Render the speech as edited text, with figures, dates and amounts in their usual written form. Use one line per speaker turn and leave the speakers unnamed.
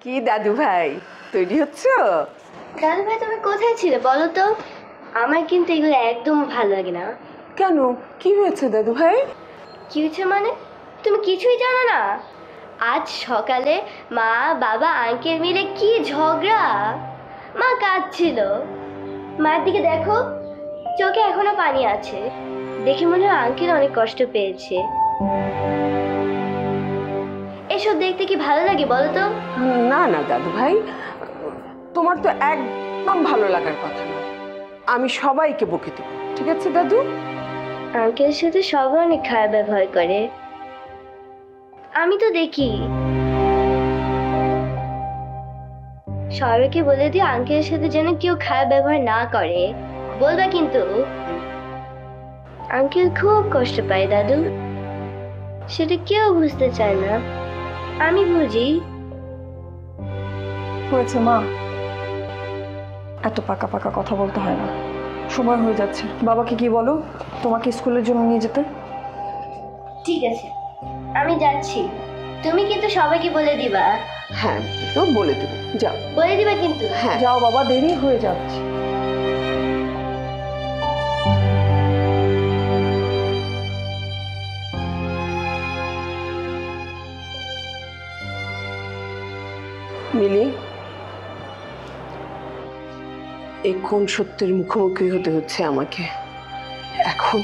কি দাদু ভাই তৈরি হচ্ছ?
দাদু ভাই তুমি কোথায় ছিলে বলো তো? আমার কিন্তু এগুলো একদম ভালো লাগে না।
কেন, কি হয়েছে দাদু ভাই?
কি হয়েছে মানে? তুমি কিছুই জানো না? আজ সকালে মা বাবা আঙ্কেল মিলে কি ঝগড়া। মা কাঁদছিল। মায়ের দিকে দেখো, চোখে এখনো পানি আছে। দেখে মনে হয় আঙ্কেল অনেক কষ্ট পেয়েছে। এসব দেখতে কি ভালো লাগে বলো তো?
না না দাদু ভাই, তোমার তো একদম ভালো লাগার কথা না। আমি সবাইকে বকে দেব, ঠিক আছে দাদু?
আঙ্কেলের সাথে সবাই অনেক খারাপ ব্যবহার করে, আমি তো দেখি। সবাইকে বলে দিও আঙ্কেলের সাথে যেন কেউ খারাপ ব্যবহার না করে। বলবা কিন্তু। আঙ্কেল খুব কষ্ট পায় দাদু, সেটা কেউ বুঝতে চায় না, আমি বুঝি।
হয়েছে মা, এত পাকা পাকা কথা বলতে হয় না। সময় হয়ে যাচ্ছে, বাবাকে কি বলো তোমাকে স্কুলের জন্য নিয়ে যেতে।
ঠিক আছে, আমি যাচ্ছি। তুমি কিন্তু সবাইকে বলে দিবা।
হ্যাঁ, তো বলে দেবো, যাও।
বলে দিবা কিন্তু।
হ্যাঁ
যাও বাবা, দেরি হয়ে যাচ্ছে।
মিলি, এখন সত্যের মুখোমুখি হতে হচ্ছে আমাকে। এখন